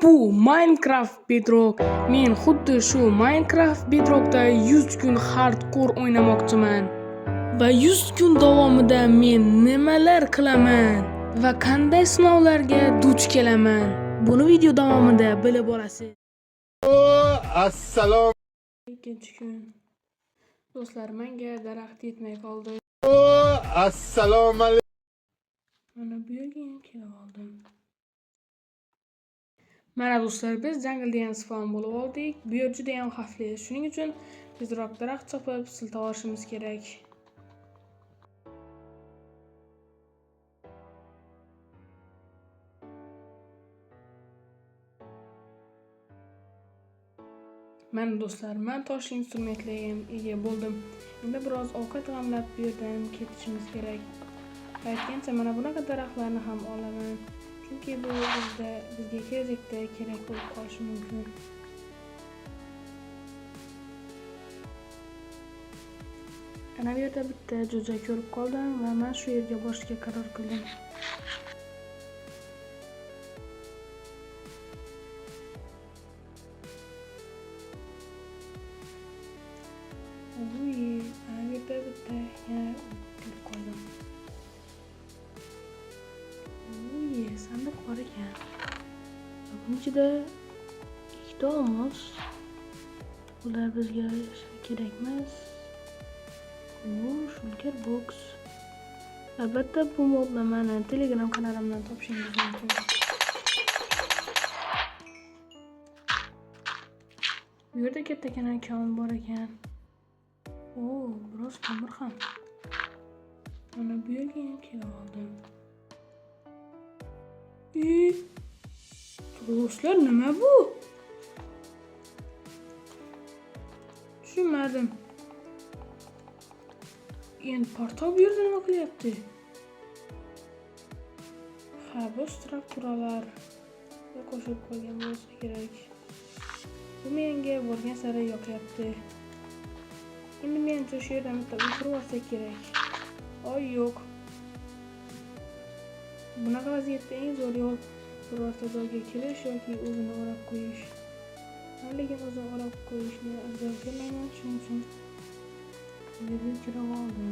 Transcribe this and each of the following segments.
Bu Minecraft Bedrock. Men xuddi shu Minecraft Bedrockda 100 kun hardcore o'ynamoqchiman. Va 100 kun davomida men nimalar qilaman va qanday sinovlarga duch kelaman. Buni video davomida bilib olasiz. Assalom. Ikkinchi kun. Do'stlar, menga daraxt yetmay qoldi. Assalomu alaykum. Mana bu yerga ham kelib oldim. Mana do'stlar, biz jungle degan spawn bo'lib oldik. Bu yer juda ham xavfli. Shuning uchun tezroq daraxt chopib siltab olishimiz kerak. Mana do'stlar, men tosh instrumentlarga ega bo'ldim. Endi biroz ovqat g'amlab bu yerdan ketishimiz kerak. Aytgancha mana bunaqa daraxtlarni ham olaman. Chunki bu bizga kelajakda kerak bo'lib qolishi mumkin. Ana bu yerda bitta jo'ja ko'rib qoldim va men shu yerga borishga qaror qildim. Ana bu yerda bitta yana ko'rib qoldim. Sandiq bor ekan. Bunun ichida ikkita olmos. Ular bizga kerak emas. Shulker box. Albatta bu modni meni Telegram kanalimdan topishingiz mumkin. Bu yerda kattagina kon bor ekan. Biroz ta'mir ham. Mana bu yerga ham kelib oldim. Do'stlar, nima bu? Tushunmadim. Endi portal bu yerda nima qilyapti? Bu strukturalar qo'shib qo'ygan bo'lsa kerak. Bu menga borgan sari yoqyapti. Endi men shu yerdan bitta o'tirib olsa kerak. Yo'q. Bunaqa vaziyatda eng zo'r yo'l birorta joyga kelish yoki o'zini o'rab qo'yish. Lekin o'zini o'rab qo'yishni afzal ko'rmayman, shuning uchun bu yerga kirib oldim.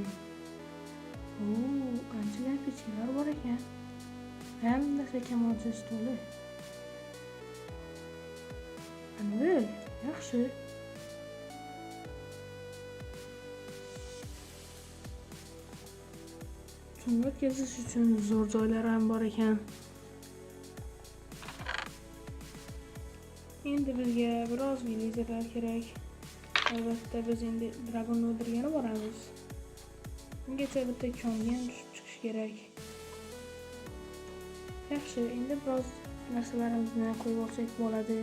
Qanchalar pechkalar bor ekan. Hamda kamonchi stoli. Endi yaxshi. Shunga o'tkazish uchun zo'r joylar ham bor ekan. Endi bizga biroz villezerlar kerak. Albatta biz endi dragonni o'ldirgani boramiz. Bungacha bitta konga ham tushib chiqish kerak. Yaxshi, endi biroz narsalarimizni qo'yib olsak bo'ladi.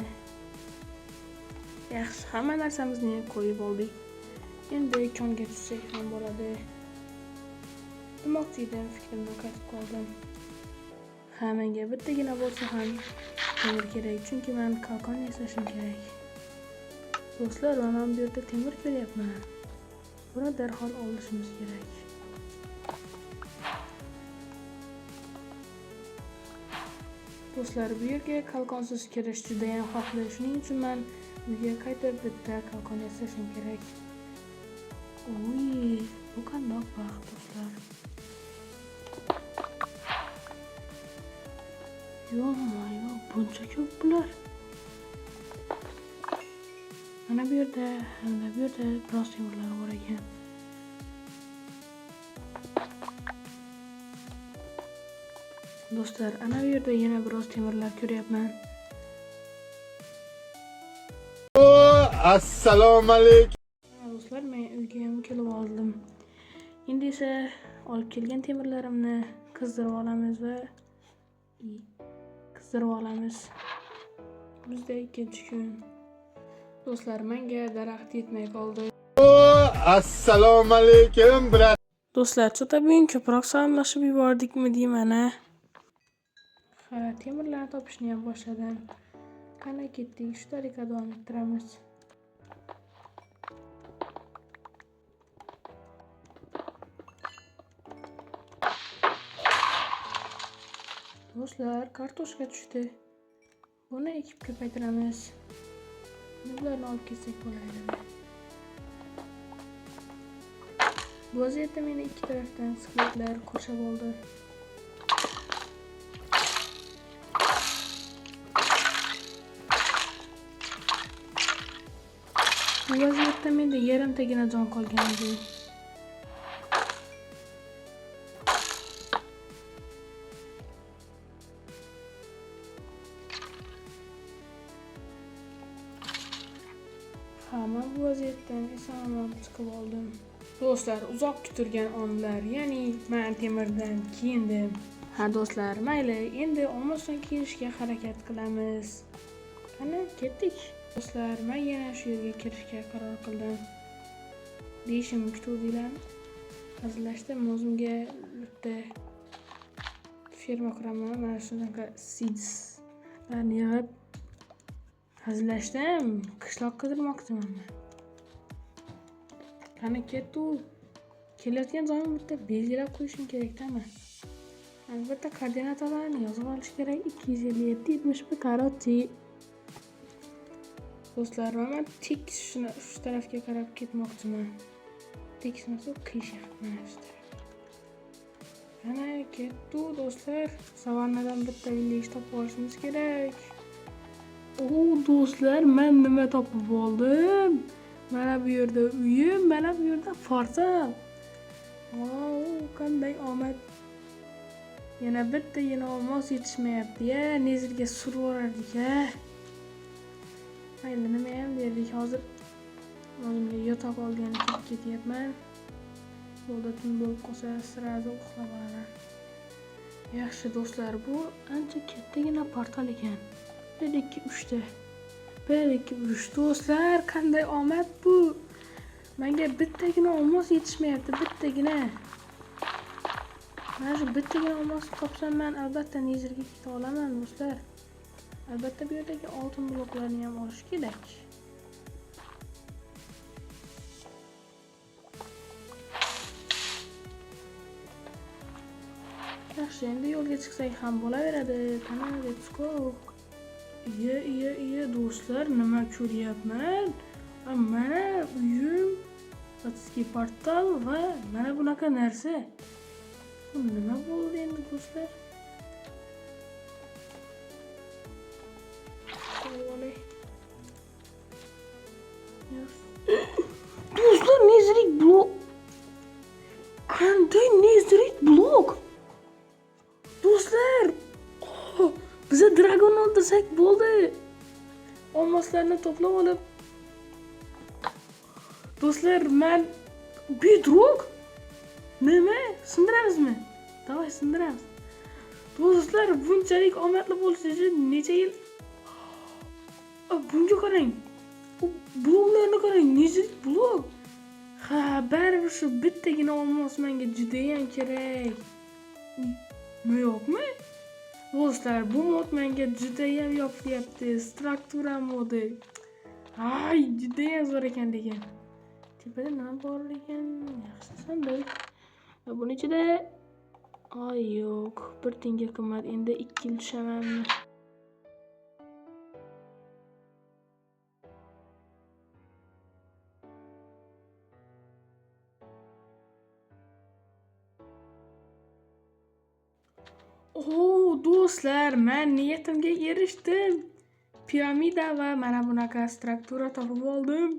Yaxshi, hamma narsamizni qo'yib oldik. Endi konga tushsak ham bo'ladi. Demoqchidan fikrimdan qaytib qoldim. Menga bittagina bo'lsa ham temir kerak, chunki men kalkon yasashim kerak. Do'stlar, men bu yerda temir ko'ryapman. Buni darhol olishimiz kerak. Do'stlar, bu yerga kalkonsiz kirish juda ham xavfli. Shuning uchun men uyga qaytib bitta kalkon yasashim kerak. Bu qandoq baxt do'stlar. Yo'q, buncha ko'p bular. Mana bu yerda biroz temirlar bor ekan. Do'stlar, ana bu yerda yana biroz temirlar ko'ryapman. Assalomu alaykum. Do'stlar, men uyga ham kelib oldim. Endi esa olib kelgan temirlarimni qizdirib olamiz. Bizda ikkinchi kun. Do'stlar, menga daraxt yetmay qoldi. Assalomu alaykum. Do'stlar, chota bugun ko'proq salomlashib yubordikmi deyman-a. Temirlarni topishni ham boshladim. Qani ketdik, shu tariqa davom ettiramiz. Do'stlar, kartoshka tushdi. Buni ekib ko'paytiramiz. Bularni olib ketsak bo'ladi. Bu vaziyatda meni ikki tarafdan skletlar qurshab oldi. Bu vaziyatda menda yarimtagina jon qolgan edi. Men bu vaziyatdan eson-omon chiqib oldim. Do'stlar, uzoq kutilgan onlar, ya'ni men temirdan kiyindim. Ha do'stlar, mayli, endi olmosdan kiyinishga harakat qilamiz. Qani, ketdik. Do'stlar, men yana shu yerga kirishga qaror qildim. Deyishim kutuvdilar. Hazillashdim, o'zimga bitta ferma quraman. Mana shunaqa seedslarni yig'ib hazillashdim. Qishloq qidirmoqchiman. Qani ketdi. Kelayotgan joyimni bitta belgilab qo'yishim kerak-da. Albatta koordinatalarni yozib olish kerak. 257-71 korotchi. Do'stlar, men tekis shu tarafga qarab ketmoqchiman. Tekis emas, qiyshiq mana shu taraf. Mana ketdi do'stlar. Savannadan bitta village topib olishimiz kerak. Do'stlar, men nima topib oldim? Mana bu yerda uyim, mana bu yerda farzand. Qanday omad. Yana bittagina olmos yetishmayapti-ya. Nezirga surib yuborardik-a. Mayli, nima ham derdik. Hozir o'zimga yotoq olgani kirib ketyapman. Yo'lda tun bo'lib qolsa, sirazi uxlab olaman. Yaxshi do'stlar, bu ancha kattagina portal ekan. 1 2 3 ta. 1 2 3 do'stlar, qanday omad bu? Menga bittagina olmos yetishmayapti, bittagina. Mana shu bittagina olmosni topsam, men albatta nezirga keta olaman do'stlar. Albatta bu yerdagi oltin bloklarni ham olish kerak. Yaxshi, endi yo'lga chiqsak ham bo'laveradi. Qani, let's go. Iya do'stlar, nima ko'ryapman? Mana uyim, Batskiy portal va mana bunaqa narsa. Bu nima bo'ldi endi do'stlar? Do'stlar, nezrik blok. Qanday nezrik blok? Do'stlar, biza dragon o'ldirsak bo'ldi. Olmoslarni to'plab olib. Do'stlar, men bedrock. Nima? Sindiramizmi? Davay sindiramiz. Do'stlar, bunchalik omadli bo'lish uchun necha yil? Bunga qarang. Bloklarni qarang, nezrik blok. Ha, baribir shu bittagina olmos menga juda ham kerak. Yo'qmi? Do'stlar, bu mod menga juda ham yoqyapti. Struktura modi. Ay, juda ham zo'r ekan degan. Tepada nima bor ekan? Yaxshi sandiq. Va buning ichida yo'q, 1 tanga qimmat. Endi 2 yil tushamanmi? Do'stlar, men niyatimga erishdim. Piramida va mana bunaqa struktura topib oldim.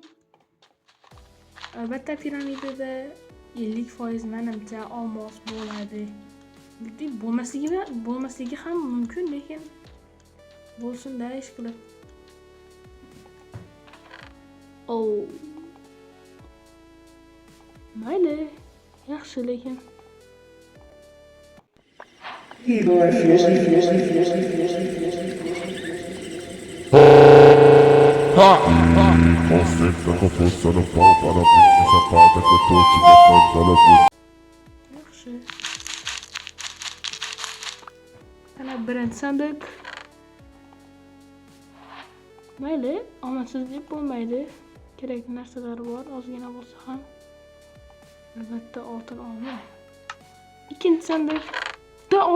Albatta piramidada 50% menimcha olmos bo'ladi. Bo'lmasligi ham mumkin, lekin bo'lsin-da ish qilib. Mayli, yaxshi lekin yaxshi. Ana birinchi sandiq. Mayli, omadsiz deb bo'lmaydi. Kerakli narsalar bor, ozgina bo'lsa ham. Albatta oltin olma. Ikkinchi sandiq.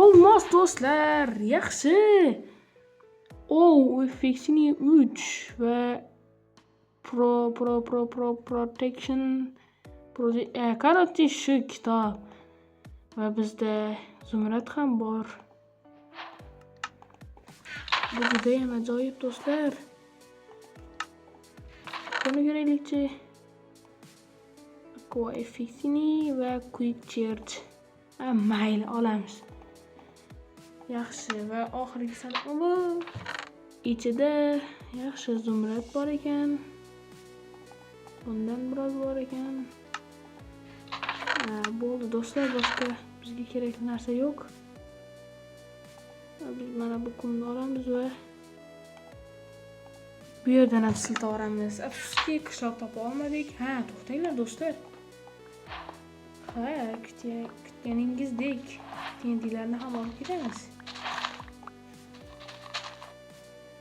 Olmos do'stlar, yaxshi. Fixini 3 va protection короче shu kitob va bizda Zumrad ham bor. Bu juda ham ajoyib do'stlar. Buni ko'raylikchi. Fixini va Quick Charge. Mayli olamiz. Yaxshi va oxirgi sanam bu. Ichida yaxshi Zumrad bor ekan. Bundan biroz bor ekan. Bo'ldi do'stlar, boshqa bizga kerakli narsa yo'q. Biz mana bu qumni olamiz va bu yerdan ham siltab olamiz. Afsuski qishloq topa olmadik. To'xtanglar do'stlar. Kutganingizdek tendilarni ham olib ketamiz.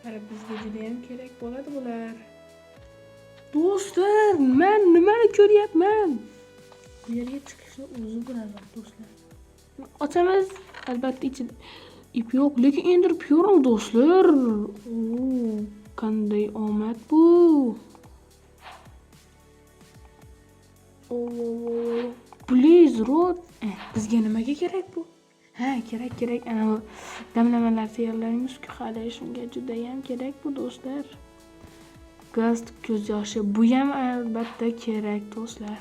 Hali bizga juda ham kerak bo'ladi bular. Do'stlar, men nimani ko'ryapman? Bu yerga chiqishni o'zi biladi do'stlar. Ochamiz, albatta ichida ip yo'q, lekin endirib ko'ring do'stlar. Qanday omad bu? Please road. Bizga nimaga kerak bu? Kerak. Ana damlamalar tayyorlaymiz-ku, hali shunga juda ham kerak bu do'stlar. Gaz ko'z yoshi bu ham albatta kerak do'stlar.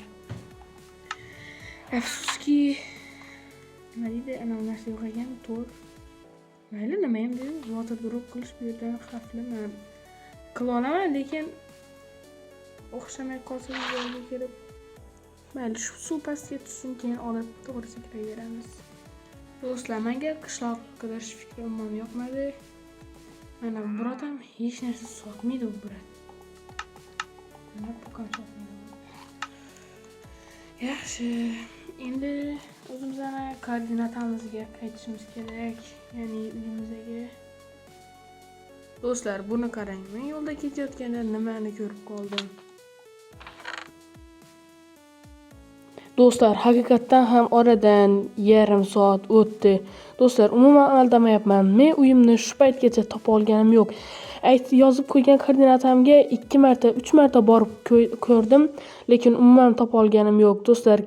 Afsuski nima deydi, ana bu narsa yo'q ekan, to'g'ri. Mayli, nima ham deydi, water drop qilish bu yerdan xavfliman. Qila olaman, lekin o'xshamay qolsa bizga kerak. Mayli, shu suv pastga tushsin, keyin olib to'g'risi kiraveramiz. Do'stlar, menga qishloq qidirish fikri umuman yoqmadi. Mana bu brod ham hech narsa sotmaydi bu brod. Mana bu qancha yaxshi. Endi o'zimizning koordinatamizga qaytishimiz kerak, ya'ni uyimizdagi. Do'stlar, buni qarang. Men yo'lda ketayotganda nimani ko'rib qoldim? Do'stlar, haqiqatan ham oradan yarim soat o'tdi. Do'stlar, umuman aldamayapman. Men uyimni shu paytgacha topa olganim yo'q. Yozib qo'ygan koordinatamga 2 marta, 3 marta borib ko'rdim, lekin umuman topa olganim yo'q. Do'stlar,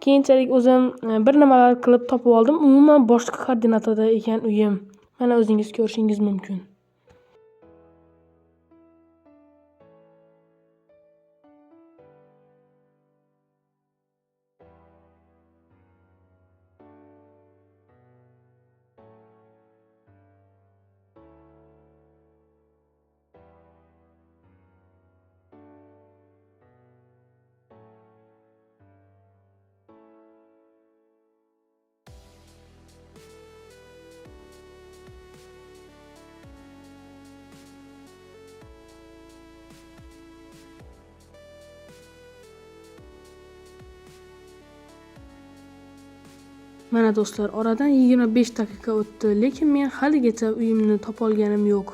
keyinchalik o'zim bir nimalar qilib topib oldim. Umuman boshqa koordinatada ekan uyim. Mana o'zingiz ko'rishingiz mumkin. Mana do'stlar, oradan 25 daqiqa o'tdi, lekin men haligacha uyimni topa olganim yo'q.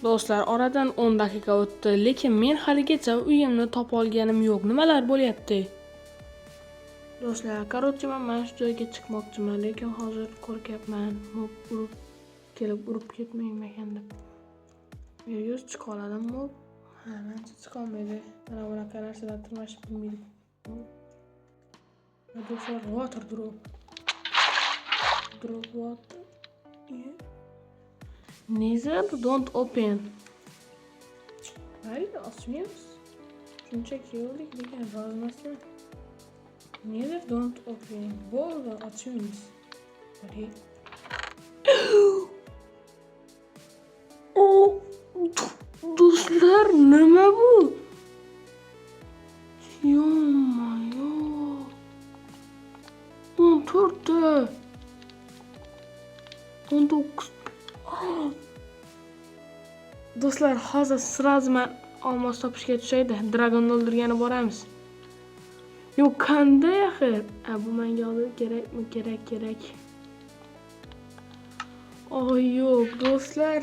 Do'stlar, oradan 10 daqiqa o'tdi, lekin men haligacha uyimni topa olganim yo'q. Nimalar bo'lyapti? Do'stlar, korotchi men mana shu joyga chiqmoqchiman, lekin hozir qo'rqyapman. Kelib urib ketmayman deb. Yo'q, chiqa oladimmi? Mencha chiqa olmaydi. Mana bunaqa narsalar turmashib bilmaydi. Do'stlar, water drop water. Neither don't open. Mayli, ochmaymiz. Shunchaki yo'lik degan rozmasdan. Neither don't open. Bo'ldi, ochmaymiz. Do'stlar, nima bu? Yo-mayo. 14 ta. 19. Do'stlar, hozir sразу men olmos topishga tushaydi. Dragonni o'ldirgani boramiz. Yo'q, qanday axir? Bu menga hozir kerakmi? Kerak. Yo'q, do'stlar.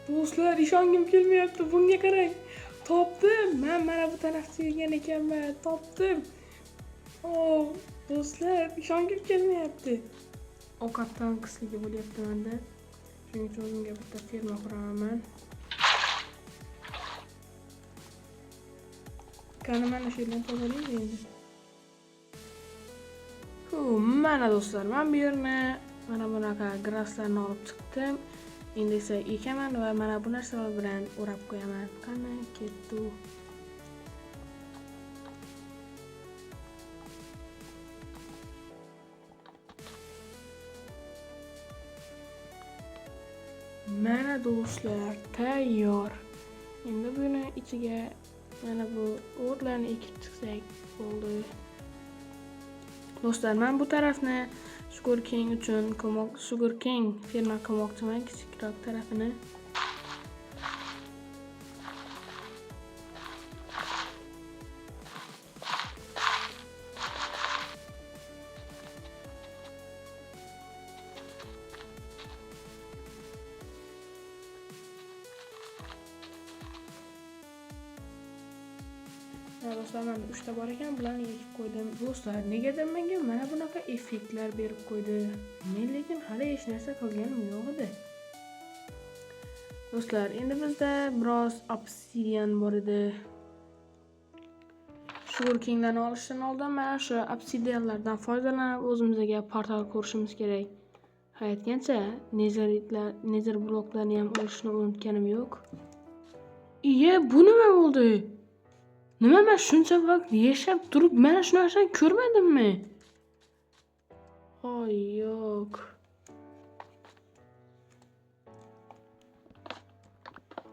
Do'stlar, ishongim kelmayapti. Bunga qarang. Topdim. Men mana bu tarafda yurgan ekanman. Topdim. Do'stlar, ishongim kelmayapti. Ovqatdan qisligi bo'lyapti menda. Shuning uchun o'zimga bitta ferma quraman. Qani mana shu yerdan tozalaymiz endi. Mana do'stlar, men bu yerni mana bunaqa grasslarni olib chiqdim. Endi esa ekaman va mana bu narsalar bilan o'rab qo'yaman. Qani ketdi. Mana do'stlar, tayyor. Endi buni ichiga mana bu o'tlarni ekib chiqsak bo'ldi. Do'stlar, men bu tarafni Sugarcane uchun Sugarcane ferma qilmoqchiman, kichikroq tarafini. Do'stlar, men 3 ta bor ekan, bularni ekib qo'ydim. Do'stlar, negadir menga mana bunaqa effektlar berib qo'ydi. Men lekin hali hech narsa qilganim yo'q edi. Do'stlar, endi bizda biroz obsidian bor edi. Sugarcane'dan olishdan oldin mana shu obsidianlardan foydalanib o'zimizga portal qurishimiz kerak. Aytgancha, nether bloklarni ham olishni unutganim yo'q. Bu nima bo'ldi? Nima, men shuncha vaqt yashab turib mana shu narsani ko'rmadimmi? Yo'q.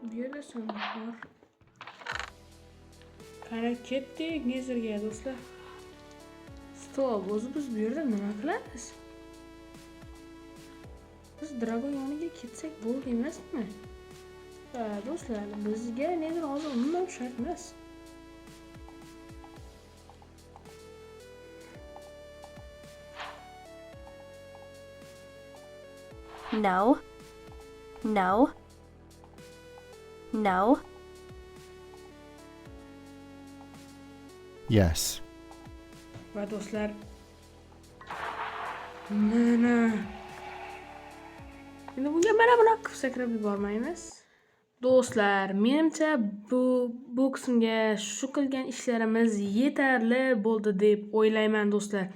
Bu yerda sandiq bor. Qani ketdik netherga do'stlar. Stop, o'zi biz bu yerda nima qilamiz? Biz dragon yoniga ketsak bo'ldi emasmi? Do'stlar, bizga nether hozir umuman shart emas. No. Yes. Va do'stlar, mana endi bunga mana bunaqa sakrab yubormaymiz. Do'stlar, menimcha bu qismga shu qilgan ishlarimiz yetarli bo'ldi deb o'ylayman do'stlar.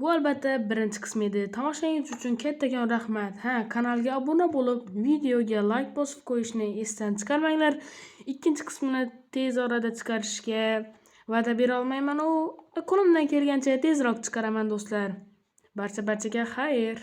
Bu albatta birinchi qism edi. Tomoshabingiz uchun kattakon rahmat. Kanalga obuna bo'lib, videoga like bosib qo'yishni esdan chiqarmanglar. Ikkinchi qismini tez orada chiqarishga va'da bera olmayman, qo'limdan kelgancha tezroq chiqaraman do'stlar. Barchaga xayr.